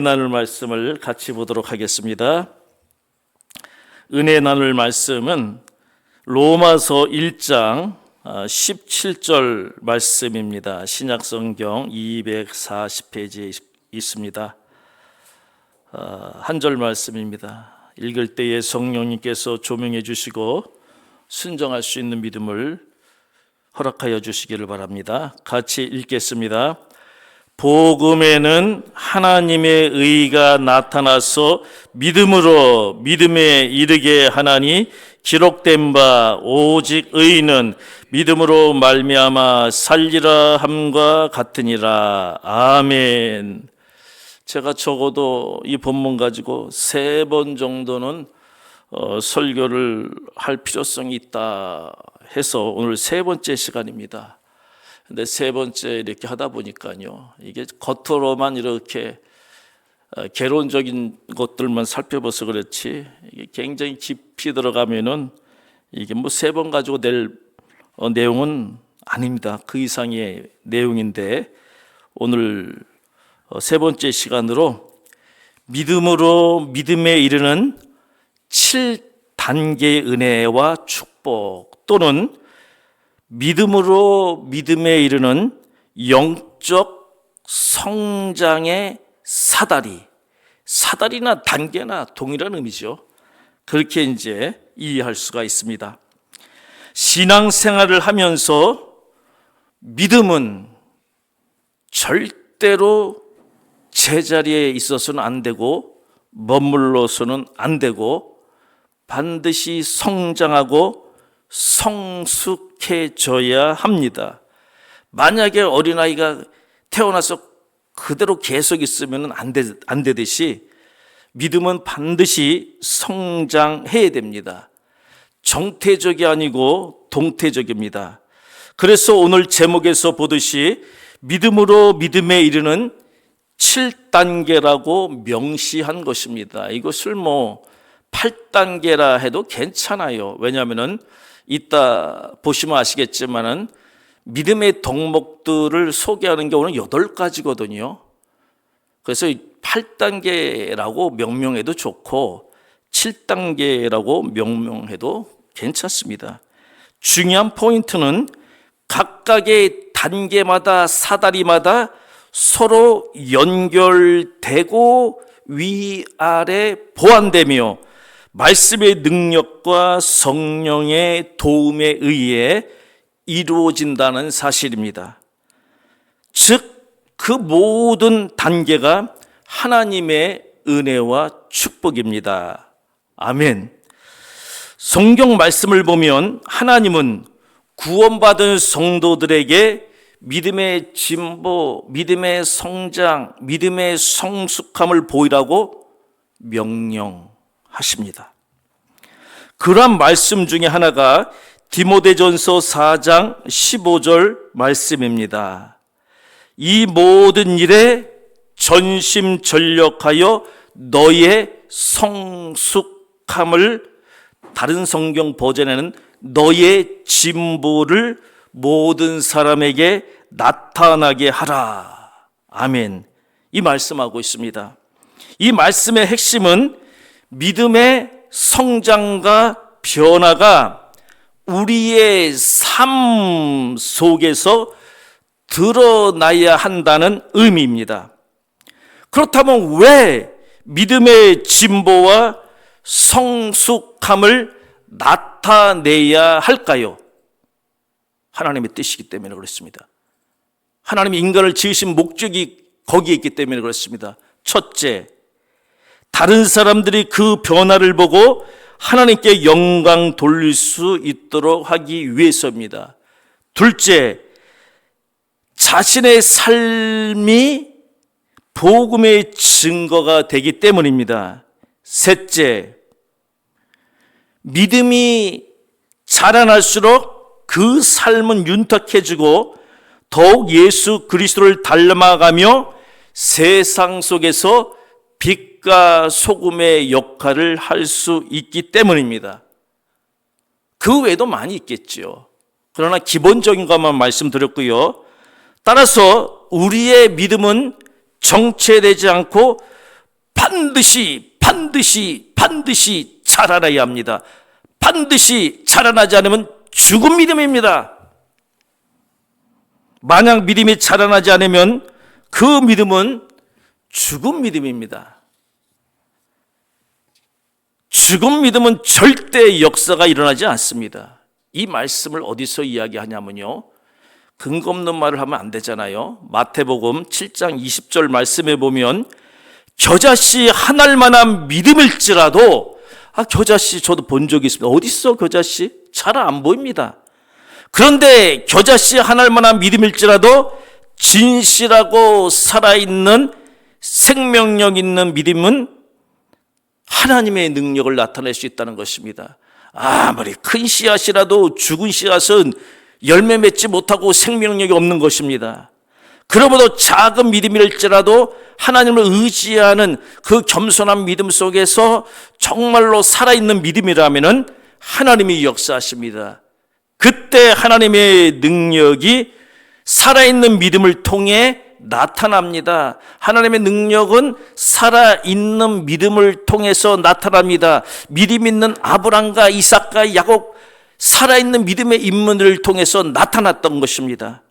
나눌 말씀을 같이 보도록 하겠습니다. 은혜 나눌 말씀은 로마서 1장 17절 말씀입니다. 신약성경 240페이지에 있습니다. 한 절 말씀입니다. 읽을 때에 성령님께서 조명해 주시고 순종할 수 있는 믿음을 허락하여 주시기를 바랍니다. 같이 읽겠습니다. 복음에는 하나님의 의가 나타나서 믿음으로 믿음에 이르게 하나니 기록된 바 오직 의인은 믿음으로 말미암아 살리라 함과 같으니라. 아멘. 제가 적어도 이 본문 가지고 3번 정도는 설교를 할 필요성이 있다 해서 오늘 3번째 시간입니다. 근데 3번째 이렇게 하다 보니까요, 이게 겉으로만 이렇게 개론적인 것들만 살펴봐서 그렇지, 이게 굉장히 깊이 들어가면은 이게 뭐 3번 가지고 낼 내용은 아닙니다. 그 이상의 내용인데, 오늘 3번째 시간으로 믿음으로 믿음에 이르는 7단계의 은혜와 축복, 또는 믿음으로 믿음에 이르는 영적 성장의 사다리나 단계나 동일한 의미죠. 그렇게 이제 이해할 수가 있습니다. 신앙생활을 하면서 믿음은 절대로 제자리에 있어서는 안 되고 머물러서는 안 되고 반드시 성장하고 성숙해져야 합니다. 만약에 어린아이가 태어나서 그대로 계속 있으면 안 되듯이 믿음은 반드시 성장해야 됩니다. 정태적이 아니고 동태적입니다. 그래서 오늘 제목에서 보듯이 믿음으로 믿음에 이르는 7단계라고 명시한 것입니다. 이것을 8단계라 해도 괜찮아요. 왜냐하면 이따 보시면 아시겠지만은 믿음의 덕목들을 소개하는 게 오늘 8가지거든요. 그래서 8단계라고 명명해도 좋고 7단계라고 명명해도 괜찮습니다. 중요한 포인트는 각각의 단계마다 사다리마다 서로 연결되고 위아래 보완되며 말씀의 능력과 성령의 도움에 의해 이루어진다는 사실입니다. 즉, 그 모든 단계가 하나님의 은혜와 축복입니다. 아멘. 성경 말씀을 보면 하나님은 구원받은 성도들에게 믿음의 진보, 믿음의 성장, 믿음의 성숙함을 보이라고 명령하십니다. 그러한 말씀 중에 하나가 디모데전서 4장 15절 말씀입니다. 이 모든 일에 전심전력하여 너의 성숙함을, 다른 성경 버전에는 너의 진보를 모든 사람에게 나타나게 하라. 아멘. 이 말씀하고 있습니다. 이 말씀의 핵심은 믿음의 성장과 변화가 우리의 삶 속에서 드러나야 한다는 의미입니다. 그렇다면 왜 믿음의 진보와 성숙함을 나타내야 할까요? 하나님의 뜻이기 때문에 그렇습니다. 하나님이 인간을 지으신 목적이 거기에 있기 때문에 그렇습니다. 첫째, 다른 사람들이 그 변화를 보고 하나님께 영광 돌릴 수 있도록 하기 위해서입니다. 둘째, 자신의 삶이 복음의 증거가 되기 때문입니다. 셋째, 믿음이 자라날수록 그 삶은 윤택해지고 더욱 예수 그리스도를 닮아가며 세상 속에서 빛과 소금의 역할을 할 수 있기 때문입니다. 그 외에도 많이 있겠죠. 그러나 기본적인 것만 말씀드렸고요. 따라서 우리의 믿음은 정체되지 않고 반드시 자라나야 합니다. 반드시 자라나지 않으면 죽은 믿음입니다. 만약 믿음이 자라나지 않으면 그 믿음은 죽은 믿음입니다. 죽은 믿음은 절대 역사가 일어나지 않습니다. 이 말씀을 어디서 이야기하냐면요, 근거 없는 말을 하면 안 되잖아요. 마태복음 7장 20절 말씀에 보면 겨자씨 한 알만한 믿음일지라도, 겨자씨 저도 본 적이 있습니다. 어디 있어 겨자씨? 잘 안 보입니다. 그런데 겨자씨 한 알만한 믿음일지라도 진실하고 살아있는 생명력 있는 믿음은 하나님의 능력을 나타낼 수 있다는 것입니다. 아무리 큰 씨앗이라도 죽은 씨앗은 열매 맺지 못하고 생명력이 없는 것입니다. 그러므로 작은 믿음일지라도 하나님을 의지하는 그 겸손한 믿음 속에서 정말로 살아있는 믿음이라면 하나님이 역사하십니다. 그때 하나님의 능력이 살아있는 믿음을 통해 나타납니다. 하나님의 능력은 살아있는 믿음을 통해서 나타납니다. 믿음 있는 아브람과 이삭과 야곱, 살아있는 믿음의 인물을 통해서 나타났던 것입니다.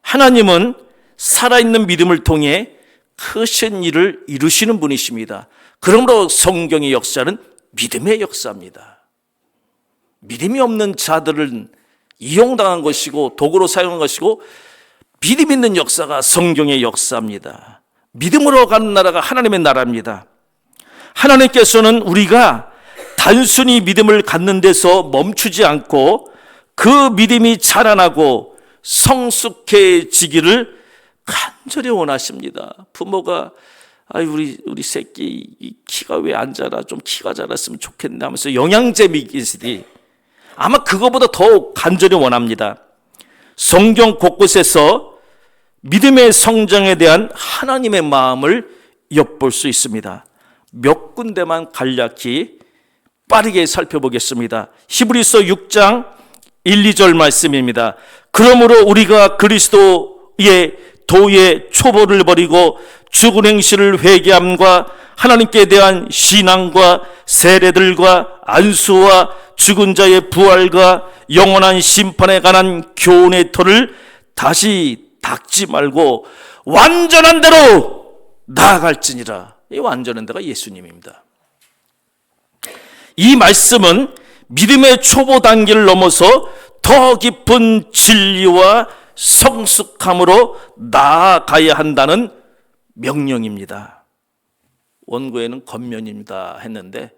하나님은 살아있는 믿음을 통해 크신 일을 이루시는 분이십니다. 그러므로 성경의 역사는 믿음의 역사입니다. 믿음이 없는 자들은 이용당한 것이고 도구로 사용한 것이고, 믿음 있는 역사가 성경의 역사입니다. 믿음으로 가는 나라가 하나님의 나라입니다. 하나님께서는 우리가 단순히 믿음을 갖는 데서 멈추지 않고 그 믿음이 자라나고 성숙해지기를 간절히 원하십니다. 부모가 우리 새끼 키가 왜 안 자라, 좀 키가 자랐으면 좋겠네 하면서 영양제 먹이시니 아마 그거보다 더 간절히 원합니다. 성경 곳곳에서 믿음의 성장에 대한 하나님의 마음을 엿볼 수 있습니다. 몇 군데만 간략히 빠르게 살펴보겠습니다. 히브리서 6장 1, 2절 말씀입니다. 그러므로 우리가 그리스도의 도의 초보를 버리고 죽은 행실을 회개함과 하나님께 대한 신앙과 세례들과 안수와 죽은 자의 부활과 영원한 심판에 관한 교훈의 터를 다시 닦지 말고 완전한 대로 나아갈지니라. 이 완전한 데가 예수님입니다. 이 말씀은 믿음의 초보 단계를 넘어서 더 깊은 진리와 성숙함으로 나아가야 한다는 명령입니다. 원고에는 권면입니다 했는데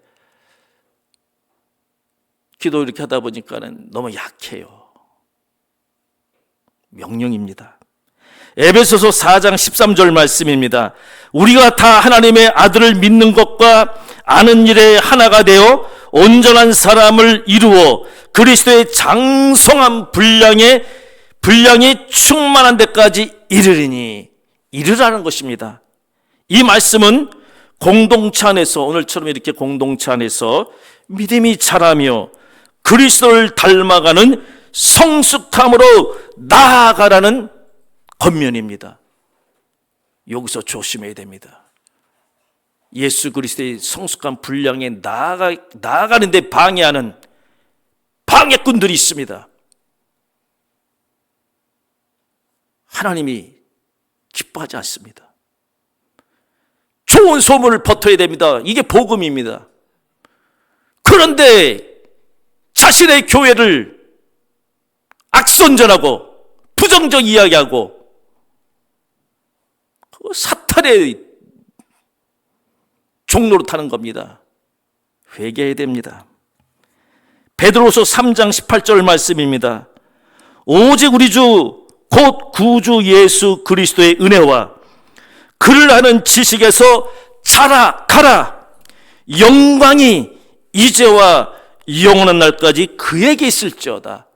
기도 이렇게 하다 보니까는 너무 약해요. 명령입니다. 에베소서 4장 13절 말씀입니다. 우리가 다 하나님의 아들을 믿는 것과 아는 일에 하나가 되어 온전한 사람을 이루어 그리스도의 장성한 분량이 충만한 데까지 이르라는 것입니다. 이 말씀은 공동체 안에서, 오늘처럼 이렇게 공동체 안에서 믿음이 자라며 그리스도를 닮아가는 성숙함으로 나아가라는 권면입니다. 여기서 조심해야 됩니다. 예수 그리스도의 성숙한 분량에 나아가는 데 방해하는 방해꾼들이 있습니다. 하나님이 기뻐하지 않습니다. 좋은 소문을 퍼뜨려야 됩니다. 이게 복음입니다. 그런데 자신의 교회를 악선전하고 부정적 이야기하고 사탄의 종로로 타는 겁니다. 회개해야 됩니다. 베드로서 3장 18절 말씀입니다. 오직 우리 주 곧 구주 예수 그리스도의 은혜와 그를 아는 지식에서 자라가라. 영광이 이제와 영원한 날까지 그에게 있을지어다.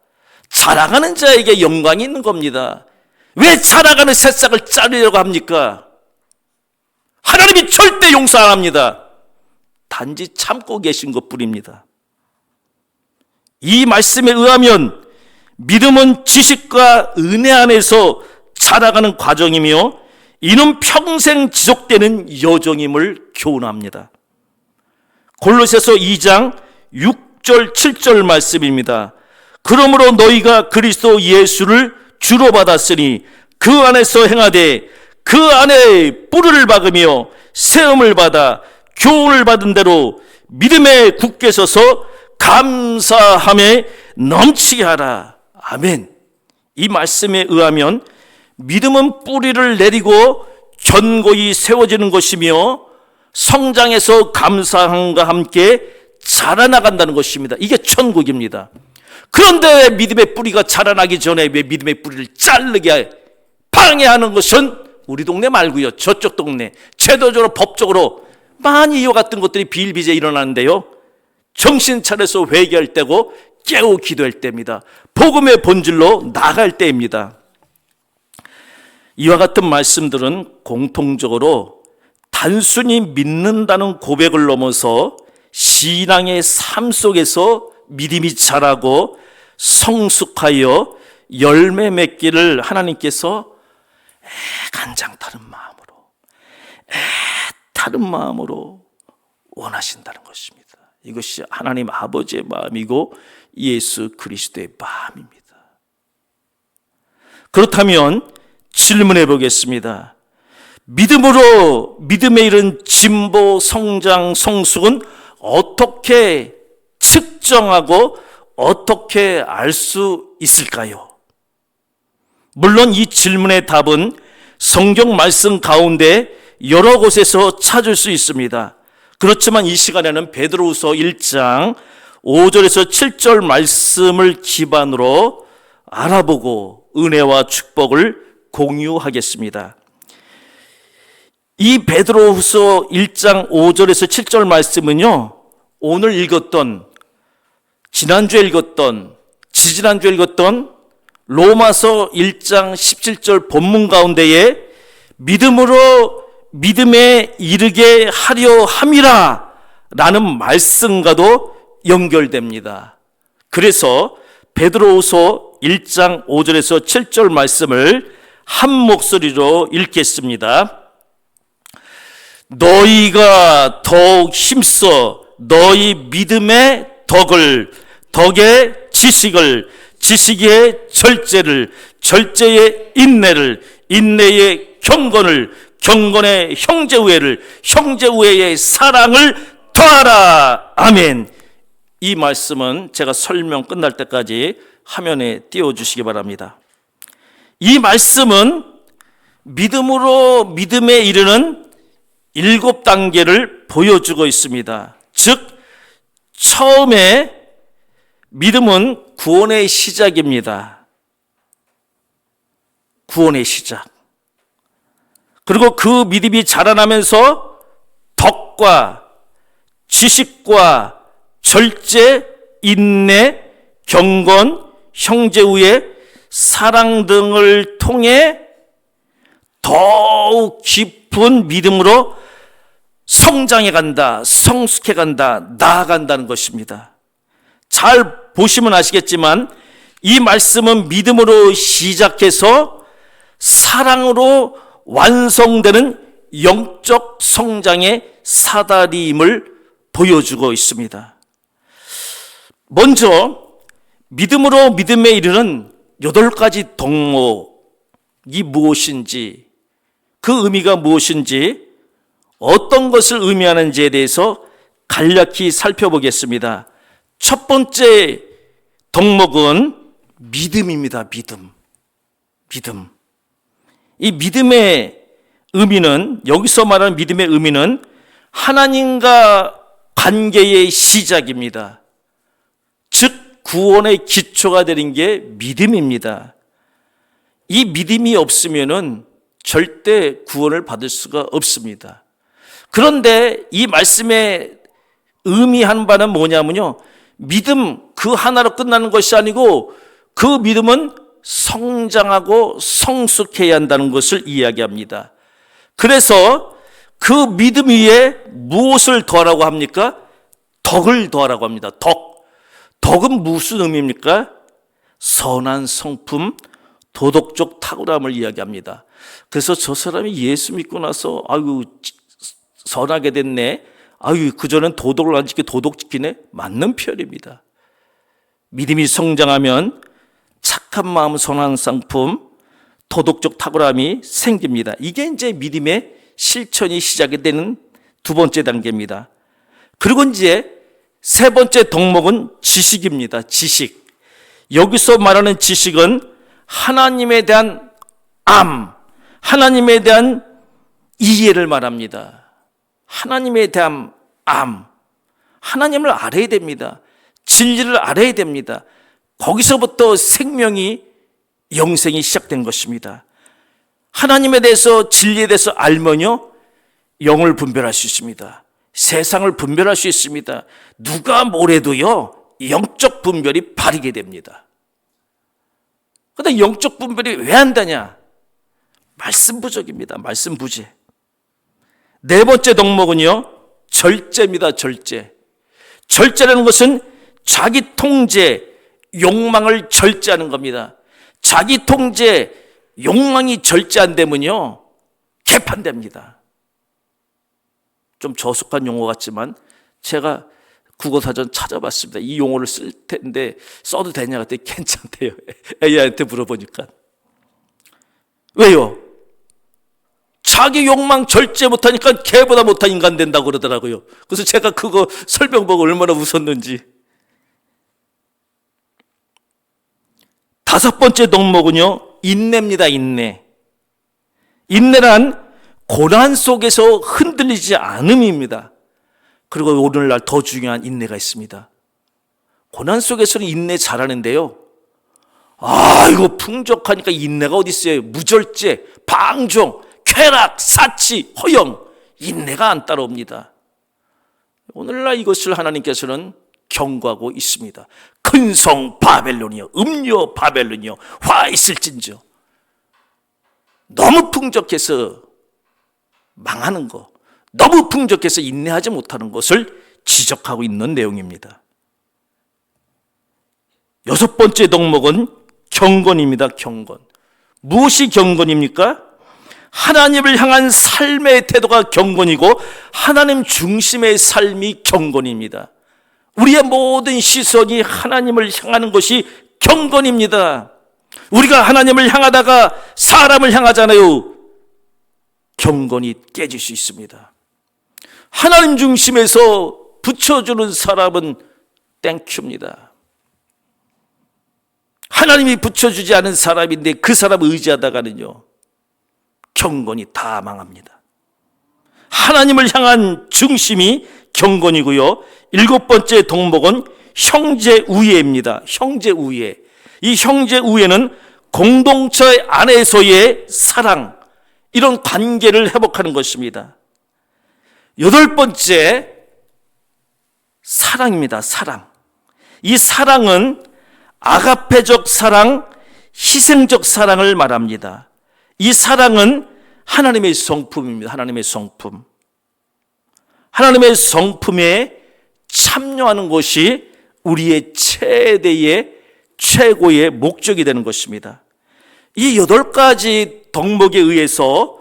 자라가는 자에게 영광이 있는 겁니다. 왜 자라가는 새싹을 자르려고 합니까? 하나님이 절대 용서 안 합니다. 단지 참고 계신 것뿐입니다. 이 말씀에 의하면 믿음은 지식과 은혜 안에서 자라가는 과정이며 이는 평생 지속되는 여정임을 교훈합니다. 골로새서 2장 6절 7절 말씀입니다. 그러므로 너희가 그리스도 예수를 주로 받았으니 그 안에서 행하되 그 안에 뿌리를 박으며 세움을 받아 교훈을 받은 대로 믿음에 굳게 서서 감사함에 넘치게 하라. 아멘. 이 말씀에 의하면 믿음은 뿌리를 내리고 견고히 세워지는 것이며 성장해서 감사함과 함께 자라나간다는 것입니다. 이게 천국입니다. 그런데 믿음의 뿌리가 자라나기 전에 왜 믿음의 뿌리를 자르게 방해하는 것은 우리 동네 말고요, 저쪽 동네 제도적으로 법적으로 많이 이와 같은 것들이 비일비재 일어나는데요, 정신 차려서 회개할 때고 깨우 기도할 때입니다. 복음의 본질로 나갈 때입니다. 이와 같은 말씀들은 공통적으로 단순히 믿는다는 고백을 넘어서 신앙의 삶 속에서 믿음이 자라고 성숙하여 열매 맺기를 하나님께서 애간장타는 마음으로 원하신다는 것입니다. 이것이 하나님 아버지의 마음이고 예수 그리스도의 마음입니다. 그렇다면 질문해 보겠습니다. 믿음으로 믿음에 이른 진보, 성장, 성숙은 어떻게 측정하고 어떻게 알 수 있을까요? 물론 이 질문의 답은 성경 말씀 가운데 여러 곳에서 찾을 수 있습니다. 그렇지만 이 시간에는 베드로후서 1장 5절에서 7절 말씀을 기반으로 알아보고 은혜와 축복을 공유하겠습니다. 이 베드로후서 1장 5절에서 7절 말씀은요, 오늘 읽었던, 지난주에 읽었던, 지지난주에 읽었던 로마서 1장 17절 본문 가운데에 믿음으로 믿음에 이르게 하려 함이라 라는 말씀과도 연결됩니다. 그래서 베드로후서 1장 5절에서 7절 말씀을 한 목소리로 읽겠습니다. 너희가 더욱 힘써 너희 믿음의 덕의 지식을, 지식의 절제를, 절제의 인내를, 인내의 경건을, 경건의 형제우애를, 형제우애의 사랑을 더하라. 아멘. 이 말씀은 제가 설명 끝날 때까지 화면에 띄워주시기 바랍니다. 이 말씀은 믿음으로 믿음에 이르는 7단계를 보여주고 있습니다. 즉, 처음에 믿음은 구원의 시작입니다. 구원의 시작. 그리고 그 믿음이 자라나면서 덕과 지식과 절제, 인내, 경건, 형제우애, 사랑 등을 통해 더욱 깊은 믿음으로 성장해 간다, 성숙해 간다, 나아간다는 것입니다. 잘 보시면 아시겠지만 이 말씀은 믿음으로 시작해서 사랑으로 완성되는 영적 성장의 사다리임을 보여주고 있습니다. 먼저 믿음으로 믿음에 이르는 8가지 덕목이 무엇인지, 그 의미가 무엇인지, 어떤 것을 의미하는지에 대해서 간략히 살펴보겠습니다. 첫 번째 덕목은 믿음입니다. 믿음. 이 믿음의 의미는, 여기서 말하는 믿음의 의미는 하나님과 관계의 시작입니다. 즉 구원의 기초가 되는 게 믿음입니다. 이 믿음이 없으면은 절대 구원을 받을 수가 없습니다. 그런데 이 말씀의 의미하는 바는 뭐냐면요, 믿음 그 하나로 끝나는 것이 아니고 그 믿음은 성장하고 성숙해야 한다는 것을 이야기합니다. 그래서 그 믿음 위에 무엇을 더하라고 합니까? 덕을 더하라고 합니다. 덕은 무슨 의미입니까? 선한 성품, 도덕적 탁월함을 이야기합니다. 그래서 저 사람이 예수 믿고 나서 아유 선하게 됐네, 아유 그전엔 도덕을 안 지키고 도덕 지키네. 맞는 표현입니다. 믿음이 성장하면 착한 마음, 선한 상품, 도덕적 탁월함이 생깁니다. 이게 이제 믿음의 실천이 시작이 되는 두 번째 단계입니다. 그리고 이제 세 번째 덕목은 지식입니다. 지식. 여기서 말하는 지식은 하나님에 대한 하나님에 대한 이해를 말합니다. 하나님에 대한 하나님을 알아야 됩니다. 진리를 알아야 됩니다. 거기서부터 생명이, 영생이 시작된 것입니다. 하나님에 대해서, 진리에 대해서 알면요, 영을 분별할 수 있습니다. 세상을 분별할 수 있습니다. 누가 뭐래도요, 영적 분별이 바르게 됩니다. 그런데 영적 분별이 왜 한다냐? 말씀 부족입니다. 말씀 부재. 네 번째 덕목은요, 절제입니다. 절제. 절제라는 것은 자기 통제, 욕망을 절제하는 겁니다. 자기 통제, 욕망이 절제 안 되면요, 개판됩니다. 좀 저속한 용어 같지만 제가 국어사전 찾아봤습니다. 이 용어를 쓸 텐데 써도 되냐 그랬더니 괜찮대요. 애한테 물어보니까. 왜요? 자기 욕망 절제 못하니까 개보다 못한 인간 된다고 그러더라고요. 그래서 제가 그거 설명 보고 얼마나 웃었는지. 다섯 번째 덕목은요, 인내입니다. 인내. 인내란 고난 속에서 흔들리지 않음입니다. 그리고 오늘날 더 중요한 인내가 있습니다. 고난 속에서는 인내 잘하는데요, 이거 풍족하니까 인내가 어디 있어요? 무절제, 방종, 쾌락, 사치, 허영, 인내가 안 따라옵니다. 오늘날 이것을 하나님께서는 경고하고 있습니다. 큰성 바벨론이여, 음료 바벨론이여, 화 있을진저. 너무 풍족해서 망하는 거, 너무 풍족해서 인내하지 못하는 것을 지적하고 있는 내용입니다. 여섯 번째 덕목은 경건입니다. 경건. 무엇이 경건입니까? 하나님을 향한 삶의 태도가 경건이고 하나님 중심의 삶이 경건입니다. 우리의 모든 시선이 하나님을 향하는 것이 경건입니다. 우리가 하나님을 향하다가 사람을 향하잖아요. 경건이 깨질 수 있습니다. 하나님 중심에서 붙여주는 사람은 땡큐입니다. 하나님이 붙여주지 않은 사람인데 그 사람 의지하다가는요, 경건이 다 망합니다. 하나님을 향한 중심이 경건이고요. 일곱 번째 덕목은 형제우애입니다. 형제우애. 이 형제우애는 공동체 안에서의 사랑, 이런 관계를 회복하는 것입니다. 여덟 번째, 사랑입니다. 사랑. 이 사랑은 아가페적 사랑, 희생적 사랑을 말합니다. 이 사랑은 하나님의 성품입니다. 하나님의 성품. 하나님의 성품에 참여하는 것이 우리의 최고의 목적이 되는 것입니다. 이 8가지 덕목에 의해서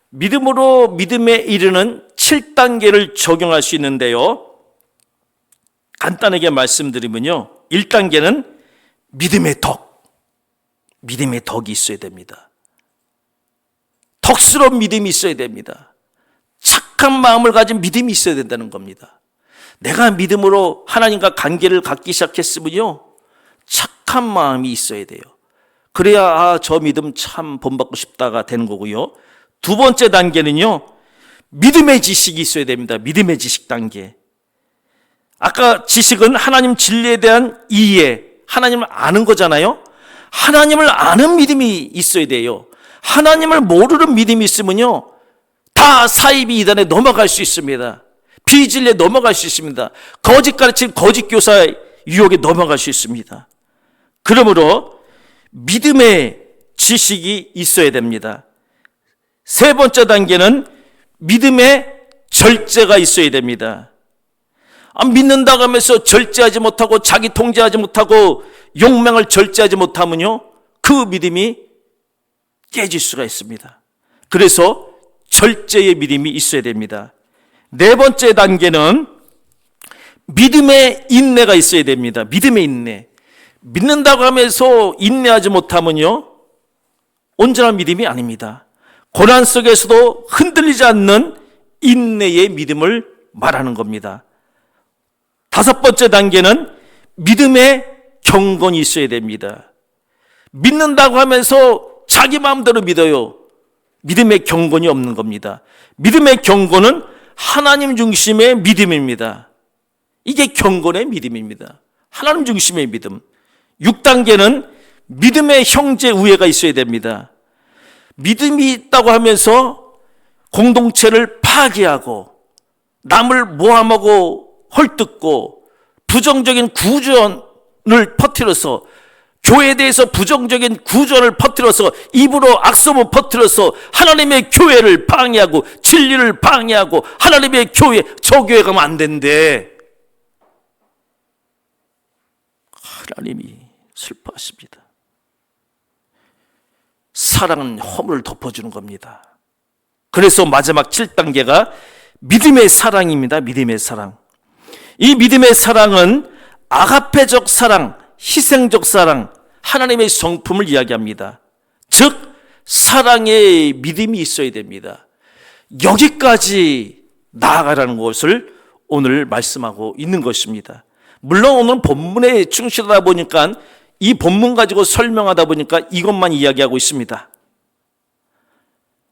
믿음으로 믿음에 이르는 7단계를 적용할 수 있는데요, 간단하게 말씀드리면요, 1단계는 믿음의 덕이 있어야 됩니다. 덕스러운 믿음이 있어야 됩니다. 착한 마음을 가진 믿음이 있어야 된다는 겁니다. 내가 믿음으로 하나님과 관계를 갖기 시작했으면요, 착한 마음이 있어야 돼요. 그래야 저 믿음 참 본받고 싶다가 되는 거고요. 두 번째 단계는요, 믿음의 지식이 있어야 됩니다. 믿음의 지식 단계. 아까 지식은 하나님 진리에 대한 이해, 하나님을 아는 거잖아요. 하나님을 아는 믿음이 있어야 돼요. 하나님을 모르는 믿음이 있으면요, 다 사이비 이단에 넘어갈 수 있습니다. 비진리에 넘어갈 수 있습니다. 거짓 가르침, 거짓 교사 유혹에 넘어갈 수 있습니다. 그러므로 믿음의 지식이 있어야 됩니다. 세 번째 단계는 믿음의 절제가 있어야 됩니다. 믿는다고 하면서 절제하지 못하고 자기 통제하지 못하고 욕망을 절제하지 못하면요, 그 믿음이 깨질 수가 있습니다. 그래서 절제의 믿음이 있어야 됩니다. 네 번째 단계는 믿음의 인내가 있어야 됩니다. 믿음의 인내. 믿는다고 하면서 인내하지 못하면요, 온전한 믿음이 아닙니다. 고난 속에서도 흔들리지 않는 인내의 믿음을 말하는 겁니다. 다섯 번째 단계는 믿음의 경건이 있어야 됩니다. 믿는다고 하면서 자기 마음대로 믿어요. 믿음의 경건이 없는 겁니다. 믿음의 경건은 하나님 중심의 믿음입니다. 이게 경건의 믿음입니다. 하나님 중심의 믿음. 6단계는 믿음의 형제 우애가 있어야 됩니다. 믿음이 있다고 하면서 공동체를 파괴하고 남을 모함하고 헐뜯고 부정적인 구전을 퍼뜨려서, 교회에 대해서 부정적인 구전을 퍼뜨려서 입으로 악소문 퍼뜨려서 하나님의 교회를 방해하고 진리를 방해하고 하나님의 교회, 저 교회 가면 안 된대. 하나님이 슬퍼하십니다. 사랑은 허물을 덮어주는 겁니다. 그래서 마지막 7단계가 믿음의 사랑입니다. 믿음의 사랑. 이 믿음의 사랑은 아가페적 사랑, 희생적 사랑, 하나님의 성품을 이야기합니다. 즉 사랑의 믿음이 있어야 됩니다. 여기까지 나아가라는 것을 오늘 말씀하고 있는 것입니다. 물론 오늘 본문에 충실하다 보니까 이 본문 가지고 설명하다 보니까 이것만 이야기하고 있습니다.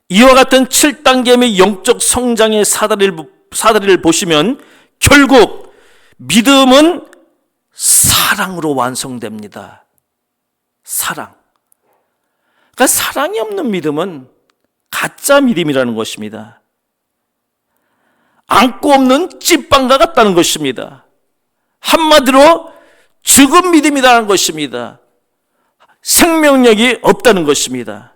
이와 같은 7단계의 영적 성장의 사다리를 보시면 결국 믿음은 사랑으로 완성됩니다. 사랑. 그러니까 사랑이 없는 믿음은 가짜 믿음이라는 것입니다. 안고 없는 찐빵과 같다는 것입니다. 한마디로 죽은 믿음이라는 것입니다. 생명력이 없다는 것입니다.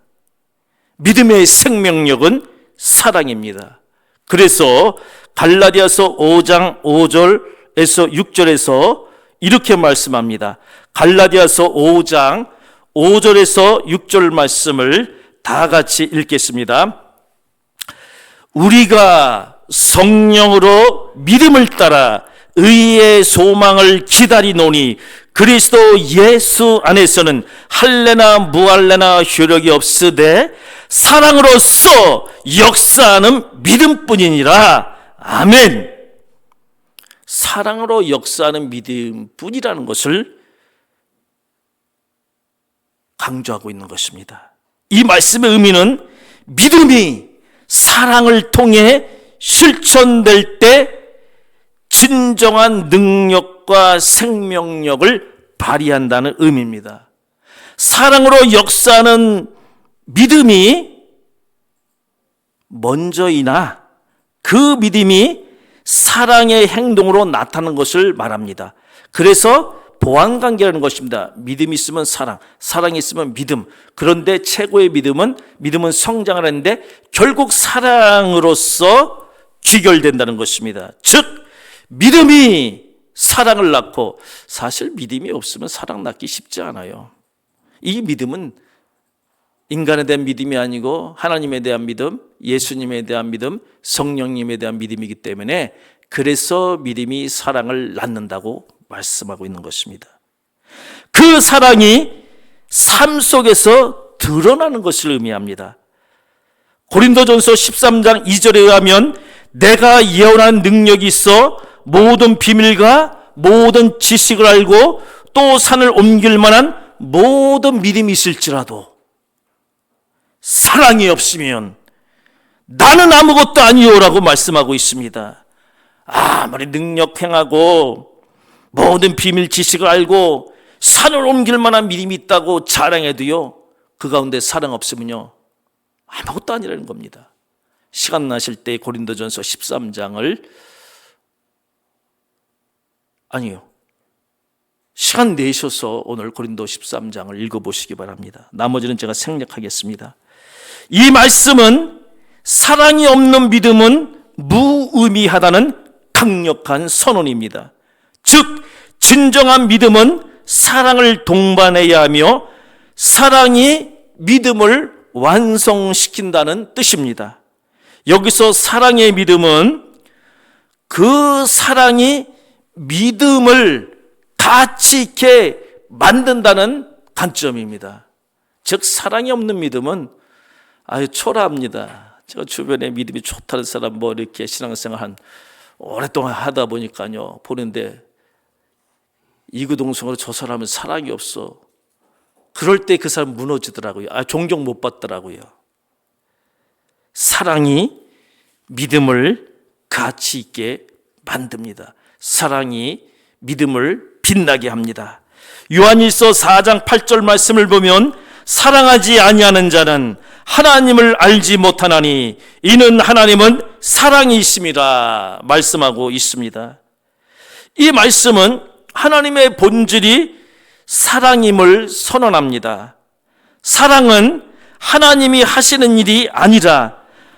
믿음의 생명력은 사랑입니다. 그래서 갈라디아서 5장 5절에서 6절에서 이렇게 말씀합니다. 갈라디아서 5장 5절에서 6절 말씀을 다 같이 읽겠습니다. 우리가 성령으로 믿음을 따라 의의 소망을 기다리노니 그리스도 예수 안에서는 할례나 무할례나 효력이 없으되 사랑으로서 역사하는 믿음뿐이니라. 아멘. 사랑으로 역사하는 믿음뿐이라는 것을 강조하고 있는 것입니다. 이 말씀의 의미는 믿음이 사랑을 통해 실천될 때 진정한 능력과 생명력을 발휘한다는 의미입니다. 사랑으로 역사하는 믿음이 먼저이나 그 믿음이 사랑의 행동으로 나타나는 것을 말합니다. 그래서 보완관계라는 것입니다. 믿음이 있으면 사랑, 사랑이 있으면 믿음. 그런데 최고의 믿음은 성장을 하는데 결국 사랑으로서 귀결된다는 것입니다. 즉 믿음이 사랑을 낳고, 사실 믿음이 없으면 사랑 낳기 쉽지 않아요. 이 믿음은 인간에 대한 믿음이 아니고 하나님에 대한 믿음, 예수님에 대한 믿음, 성령님에 대한 믿음이기 때문에 그래서 믿음이 사랑을 낳는다고 말씀하고 있는 것입니다. 그 사랑이 삶 속에서 드러나는 것을 의미합니다. 고린도전서 13장 2절에 의하면 내가 예언하는 능력이 있어 모든 비밀과 모든 지식을 알고 또 산을 옮길 만한 모든 믿음이 있을지라도 사랑이 없으면 나는 아무것도 아니요라고 말씀하고 있습니다. 아무리 능력 행하고 모든 비밀 지식을 알고 산을 옮길 만한 믿음이 있다고 자랑해도요, 그 가운데 사랑 없으면요 아무것도 아니라는 겁니다. 시간 나실 때 고린도전서 13장을 시간 내셔서 오늘 고린도 13장을 읽어보시기 바랍니다. 나머지는 제가 생략하겠습니다. 이 말씀은 사랑이 없는 믿음은 무의미하다는 강력한 선언입니다. 즉 진정한 믿음은 사랑을 동반해야 하며 사랑이 믿음을 완성시킨다는 뜻입니다. 여기서 사랑의 믿음은 그 사랑이 믿음을 가치 있게 만든다는 관점입니다. 즉 사랑이 없는 믿음은 아주 초라합니다. 제가 주변에 믿음이 좋다는 사람 이렇게 신앙생활 한 오랫동안 하다 보니까요 보는데 이구동성으로 저 사람은 사랑이 없어. 그럴 때 그 사람 무너지더라고요. 종종 못 받더라고요. 사랑이 믿음을 가치 있게 만듭니다. 사랑이 믿음을 빛나게 합니다. 요한일서 4장 8절 말씀을 보면 사랑하지 아니하는 자는 하나님을 알지 못하나니 이는 하나님은 사랑이심이라 말씀하고 있습니다. 이 말씀은 하나님의 본질이 사랑임을 선언합니다. 사랑은 하나님이 하시는 일이 아니라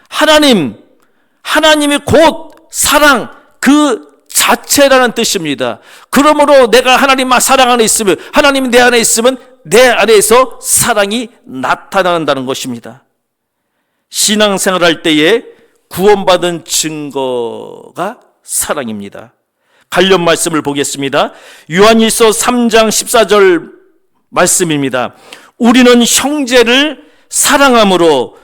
하나님이 곧 사랑 그 자체라는 뜻입니다. 그러므로 내가 하나님 사랑 안에 있으면, 하나님이 내 안에 있으면 내 안에서 사랑이 나타난다는 것입니다. 신앙생활할 때에 구원받은 증거가 사랑입니다. 관련 말씀을 보겠습니다. 요한일서 3장 14절 말씀입니다. 우리는 형제를 사랑함으로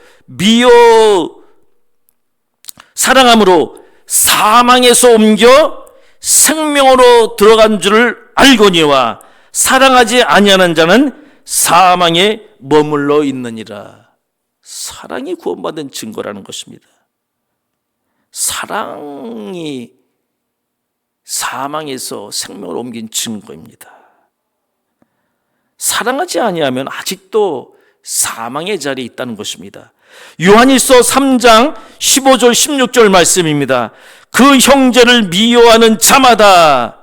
사망에서 옮겨 생명으로 들어간 줄을 알거니와 사랑하지 아니하는 자는 사망에 머물러 있느니라. 사랑이 구원받은 증거라는 것입니다. 사랑이 사망에서 생명을 옮긴 증거입니다. 사랑하지 아니하면 아직도 사망의 자리에 있다는 것입니다. 요한일서 3장 15절 16절 말씀입니다. 그 형제를 미워하는 자마다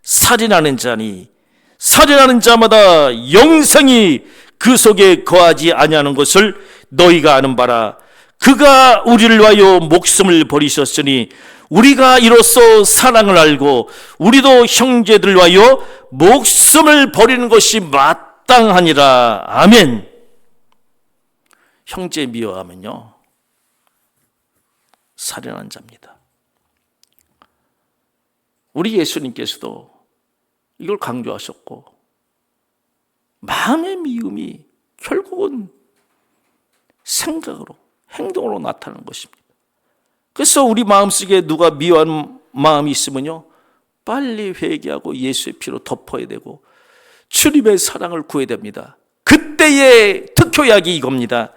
살인하는 자니 살인하는 자마다 영생이 그 속에 거하지 아니하는 것을 너희가 아는 바라. 그가 우리를 위하여 목숨을 버리셨으니 우리가 이로써 사랑을 알고 우리도 형제들 위하여 목숨을 버리는 것이 마땅하니라. 아멘. 형제 미워하면요 살인한 자입니다. 우리 예수님께서도 이걸 강조하셨고 마음의 미움이 결국은 생각으로 행동으로 나타나는 것입니다. 그래서 우리 마음속에 누가 미워하는 마음이 있으면요 빨리 회개하고 예수의 피로 덮어야 되고 주님의 사랑을 구해야 됩니다. 그때의 특효약이 이겁니다.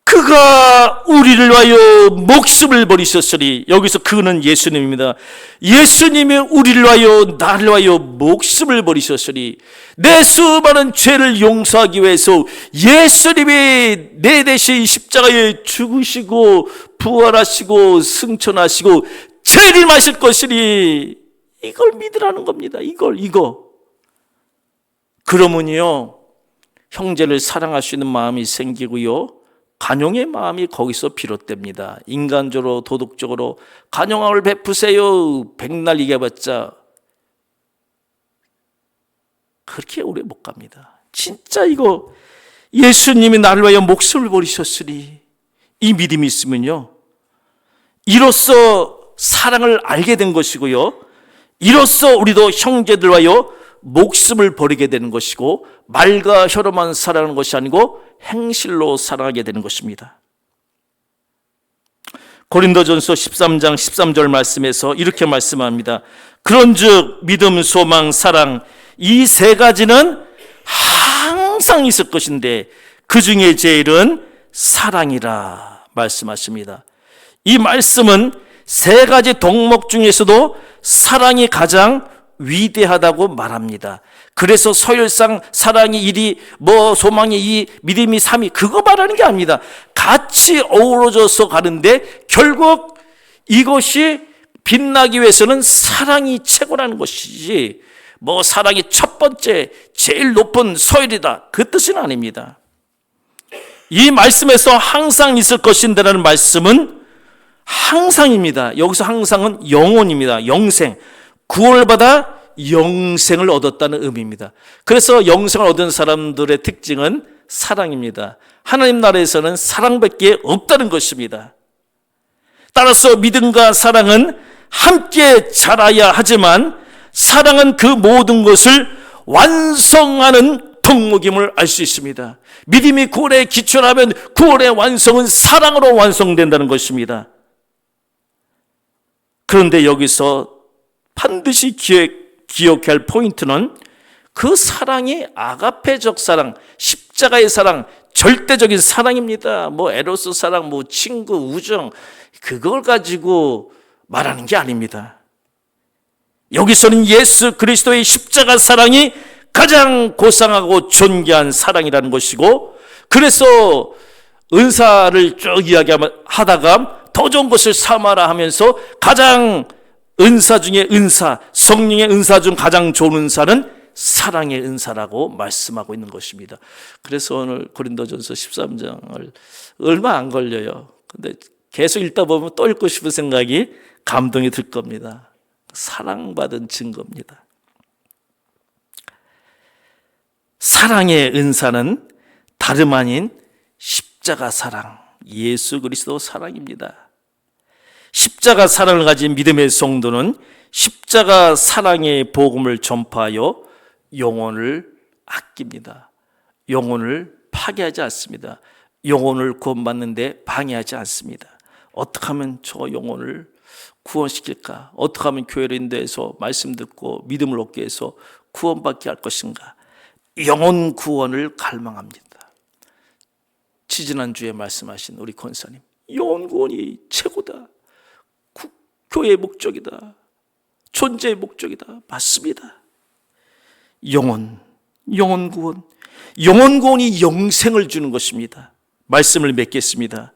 그가 우리를 위하여 목숨을 버리셨으니, 여기서 그는 예수님입니다. 예수님이 우리를 위하여 나를 위하여 목숨을 버리셨으니 내 수많은 죄를 용서하기 위해서 예수님이 내 대신 십자가에 죽으시고 부활하시고 승천하시고 재림하실 것이니 이걸 믿으라는 겁니다. 이거. 그러면요 형제를 사랑할 수 있는 마음이 생기고요 간용의 마음이 거기서 비롯됩니다. 인간적으로 도덕적으로 간용함을 베푸세요 백날 얘기해봤자 그렇게 오래 못 갑니다. 진짜 이거 예수님이 나를 위하여 목숨을 버리셨으니 이 믿음이 있으면요 이로써 사랑을 알게 된 것이고요 이로써 우리도 형제들 위하여 목숨을 버리게 되는 것이고 말과 혀로만 사랑하는 것이 아니고 행실로 사랑하게 되는 것입니다. 고린도전서 13장 13절 말씀에서 이렇게 말씀합니다. 그런즉 믿음, 소망, 사랑 이 세 가지는 항상 있을 것인데 그 중에 제일은 사랑이라 말씀하십니다. 이 말씀은 세 가지 덕목 중에서도 사랑이 가장 위대하다고 말합니다. 그래서 서열상 사랑이 1위, 소망이 2위, 믿음이 3위 그거 말하는 게 아닙니다. 같이 어우러져서 가는데 결국 이것이 빛나기 위해서는 사랑이 최고라는 것이지 사랑이 첫 번째 제일 높은 서열이다 그 뜻은 아닙니다. 이 말씀에서 항상 있을 것인데라는 말씀은 항상입니다. 여기서 항상은 영혼입니다. 영생. 구원을 받아 영생을 얻었다는 의미입니다. 그래서 영생을 얻은 사람들의 특징은 사랑입니다. 하나님 나라에서는 사랑밖에 없다는 것입니다. 따라서 믿음과 사랑은 함께 자라야 하지만 사랑은 그 모든 것을 완성하는 덕목임을 알 수 있습니다. 믿음이 구원에 기초라면 구원의 완성은 사랑으로 완성된다는 것입니다. 그런데 여기서 반드시 기억해야 할 포인트는 그 사랑이 아가페적 사랑, 십자가의 사랑, 절대적인 사랑입니다. 뭐 에로스 사랑, 뭐 친구, 우정, 그걸 가지고 말하는 게 아닙니다. 여기서는 예수 그리스도의 십자가 사랑이 가장 고상하고 존귀한 사랑이라는 것이고, 그래서 은사를 쭉 이야기하다가 더 좋은 것을 삼아라 하면서 가장 은사 중에 은사, 성령의 은사 중 가장 좋은 은사는 사랑의 은사라고 말씀하고 있는 것입니다. 그래서 오늘 고린도전서 13장을 얼마 안 걸려요. 근데 계속 읽다 보면 또 읽고 싶은 생각이 감동이 들 겁니다. 사랑받은 증거입니다. 사랑의 은사는 다름 아닌 십자가 사랑, 예수 그리스도 사랑입니다. 십자가 사랑을 가진 믿음의 성도는 십자가 사랑의 복음을 전파하여 영혼을 아낍니다. 영혼을 파괴하지 않습니다. 영혼을 구원받는데 방해하지 않습니다. 어떻게 하면 저 영혼을 구원시킬까? 어떻게 하면 교회를 인도해서 말씀 듣고 믿음을 얻게 해서 구원받게 할 것인가? 영혼 구원을 갈망합니다. 지지난주에 말씀하신 우리 권사님, 영혼 구원이 최고다. 교회의 목적이다. 존재의 목적이다. 맞습니다. 영혼 구원. 영혼 구원이 영생을 주는 것입니다. 말씀을 맺겠습니다.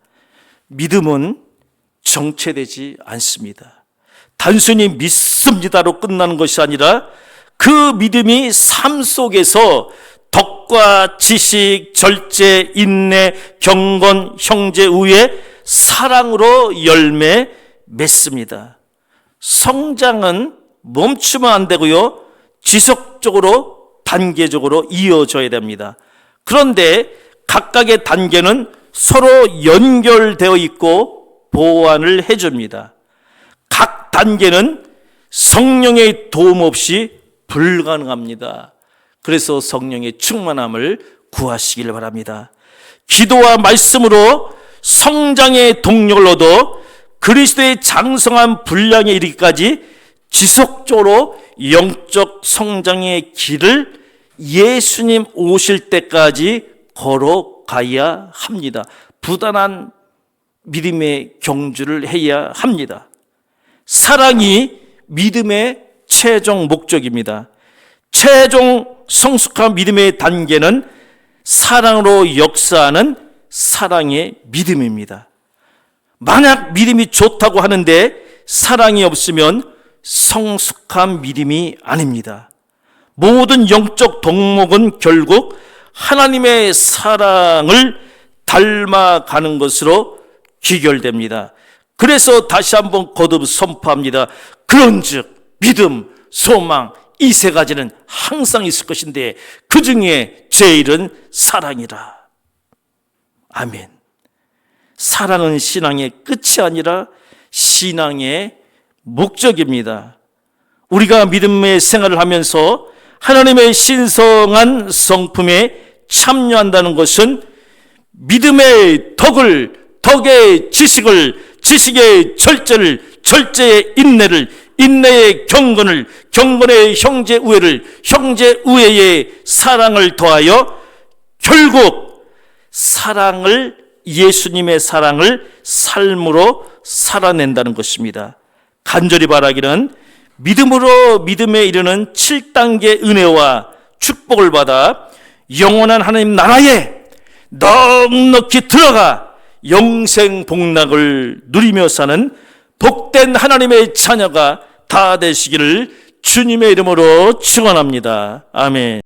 믿음은 정체되지 않습니다. 단순히 믿습니다로 끝나는 것이 아니라 그 믿음이 삶 속에서 덕과 지식, 절제, 인내, 경건, 형제 우애, 사랑으로 열매 맺습니다. 성장은 멈추면 안 되고요, 지속적으로 단계적으로 이어져야 됩니다. 그런데 각각의 단계는 서로 연결되어 있고 보완을 해줍니다. 각 단계는 성령의 도움 없이 불가능합니다. 그래서 성령의 충만함을 구하시길 바랍니다. 기도와 말씀으로 성장의 동력을 얻어 그리스도의 장성한 분량에 이르기까지 지속적으로 영적 성장의 길을 예수님 오실 때까지 걸어가야 합니다. 부단한 믿음의 경주를 해야 합니다. 사랑이 믿음의 최종 목적입니다. 최종 성숙한 믿음의 단계는 사랑으로 역사하는 사랑의 믿음입니다. 만약 믿음이 좋다고 하는데 사랑이 없으면 성숙한 믿음이 아닙니다. 모든 영적 덕목은 결국 하나님의 사랑을 닮아가는 것으로 귀결됩니다. 그래서 다시 한번 거듭 선포합니다. 그런즉 믿음, 소망, 이 세 가지는 항상 있을 것인데 그 중에 제일은 사랑이라. 아멘. 사랑은 신앙의 끝이 아니라 신앙의 목적입니다. 우리가 믿음의 생활을 하면서 하나님의 신성한 성품에 참여한다는 것은 믿음의 덕의 지식을, 지식의 절제를, 절제의 인내의 경건을, 경건의 형제 우애를, 형제 우애의 사랑을 더하여 결국 예수님의 사랑을 삶으로 살아낸다는 것입니다. 간절히 바라기는 믿음으로 믿음에 이르는 7단계 은혜와 축복을 받아 영원한 하나님 나라에 넉넉히 들어가 영생 복락을 누리며 사는 복된 하나님의 자녀가 다 되시기를 주님의 이름으로 축원합니다. 아멘.